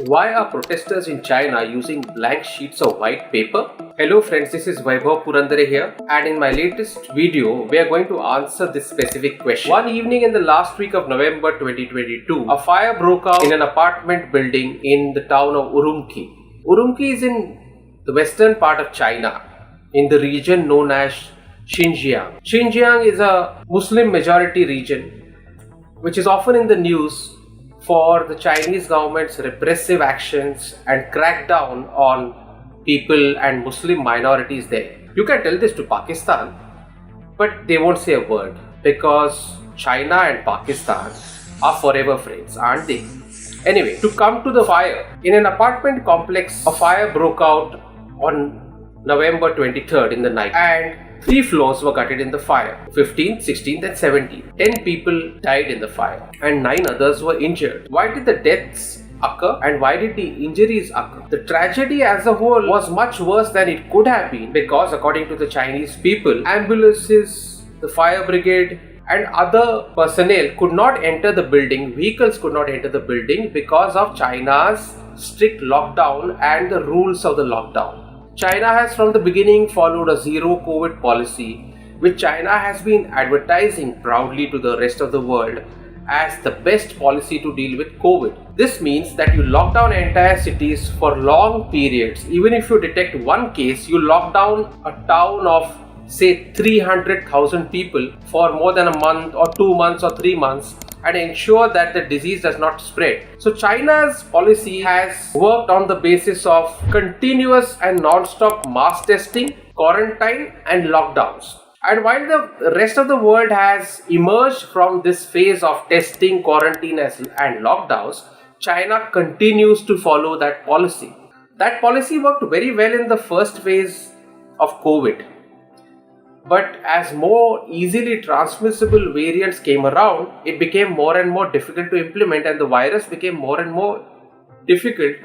Why are protesters in China using blank sheets of white paper? Hello friends, this is Vaibhav Purandare here, and in my latest video, we are going to answer this specific question. One evening in the last week of November 2022, a fire broke out in an apartment building in the town of Urumqi. Urumqi is in the western part of China, in the region known as Xinjiang. Xinjiang is a Muslim majority region, which is often in the news for the Chinese government's repressive actions and crackdown on people and Muslim minorities there. You can tell this to Pakistan, but they won't say a word because China and Pakistan are forever friends, aren't they? Anyway, to come to the fire, in an apartment complex, a fire broke out on November 23rd in the night, and 3 floors were gutted in the fire. 15th, 16th and 17th. 10 people died in the fire and 9 others were injured. Why did the deaths occur and why did the injuries occur? The tragedy as a whole was much worse than it could have been because, according to the Chinese people, ambulances, the fire brigade and other personnel could not enter the building, vehicles could not enter the building because of China's strict lockdown and the rules of the lockdown. China has from the beginning followed a zero COVID policy, which China has been advertising proudly to the rest of the world as the best policy to deal with COVID. This means that you lock down entire cities for long periods. Even if you detect one case, you lock down a town of say 300,000 people for more than a month or 2 months or 3 months and ensure that the disease does not spread. So China's policy has worked on the basis of continuous and non-stop mass testing, quarantine and lockdowns. And while the rest of the world has emerged from this phase of testing, quarantine and lockdowns, China continues to follow that policy. That policy worked very well in the first phase of COVID. But as more easily transmissible variants came around, it became more and more difficult to implement and the virus became more and more difficult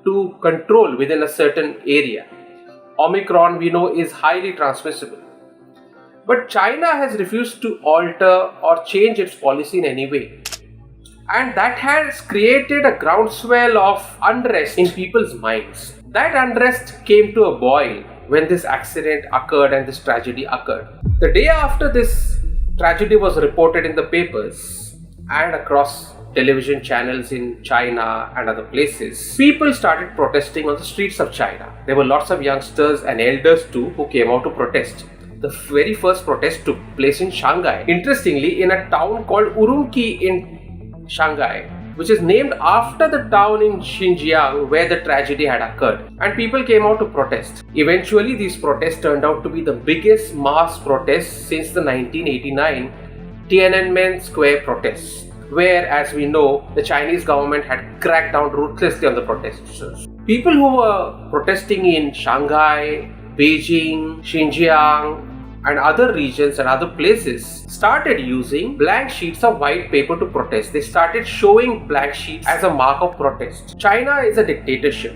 to control within a certain area. Omicron, we know, is highly transmissible. But China has refused to alter or change its policy in any way. And that has created a groundswell of unrest in people's minds. That unrest came to a boil when this accident occurred and this tragedy occurred. The day after this tragedy was reported in the papers and across television channels in China and other places, people started protesting on the streets of China. There were lots of youngsters and elders too who came out to protest. The very first protest took place in Shanghai. Interestingly, in a town called Urumqi in Shanghai, which is named after the town in Xinjiang where the tragedy had occurred, and people came out to protest. Eventually, these protests turned out to be the biggest mass protests since the 1989 Tiananmen Square protests, where, as we know, the Chinese government had cracked down ruthlessly on the protesters. People who were protesting in Shanghai, Beijing, Xinjiang, and other regions and other places started using blank sheets of white paper to protest. They started showing blank sheets as a mark of protest. China is a dictatorship.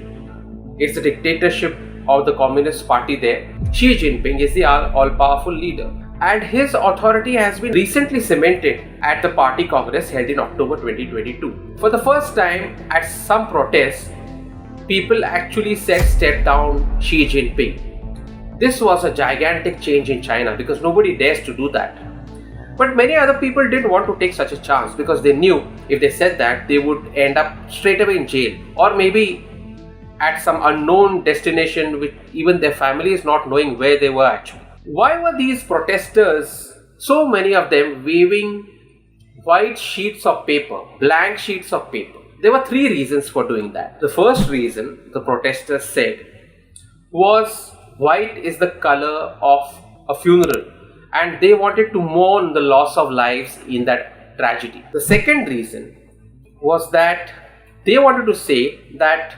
It's a dictatorship of the Communist Party there. Xi Jinping is the all-powerful leader, and his authority has been recently cemented at the party congress held in October 2022. For the first time at some protests, people actually said step down Xi Jinping. This was a gigantic change in China because nobody dares to do that. But many other people didn't want to take such a chance because they knew if they said that, they would end up straight away in jail or maybe at some unknown destination with even their families not knowing where they were actually. Why were these protesters, so many of them, waving white sheets of paper, blank sheets of paper? There were 3 reasons for doing that. The first reason, the protesters said, was white is the color of a funeral and they wanted to mourn the loss of lives in that tragedy. The second reason was that they wanted to say that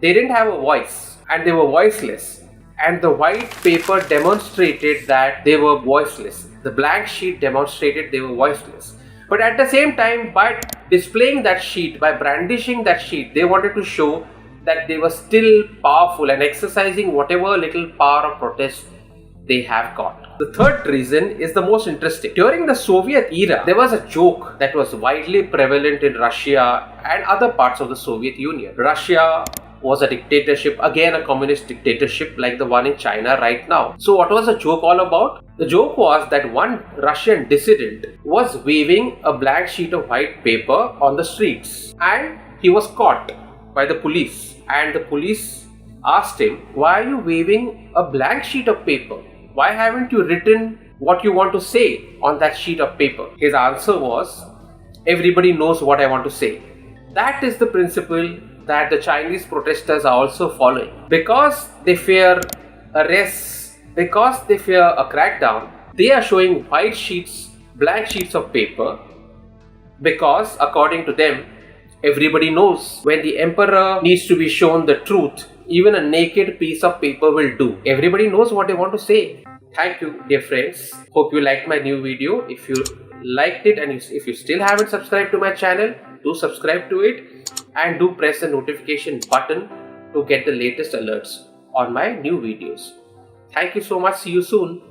they didn't have a voice and they were voiceless, and the white paper demonstrated that they were voiceless. The blank sheet demonstrated they were voiceless. But at the same time, by displaying that sheet, by brandishing that sheet, they wanted to show that they were still powerful and exercising whatever little power of protest they have got. The third reason is the most interesting. During the Soviet era, there was a joke that was widely prevalent in Russia and other parts of the Soviet Union. Russia was a dictatorship, again a communist dictatorship like the one in China right now. So what was the joke all about? The joke was that one Russian dissident was waving a blank sheet of white paper on the streets and he was caught by the police, and the police asked him, "Why are you waving a blank sheet of paper? Why haven't you written what you want to say on that sheet of paper?" His answer was, "Everybody knows what I want to say." That is the principle that the Chinese protesters are also following. Because they fear arrests, because they fear a crackdown, they are showing white sheets, blank sheets of paper, because according to them, everybody knows when the emperor needs to be shown the truth, even a naked piece of paper will do. Everybody knows what they want to say. Thank you, dear friends. Hope you liked my new video. If you liked it and if you still haven't subscribed to my channel, do subscribe to it and do press the notification button to get the latest alerts on my new videos. Thank you so much. See you soon.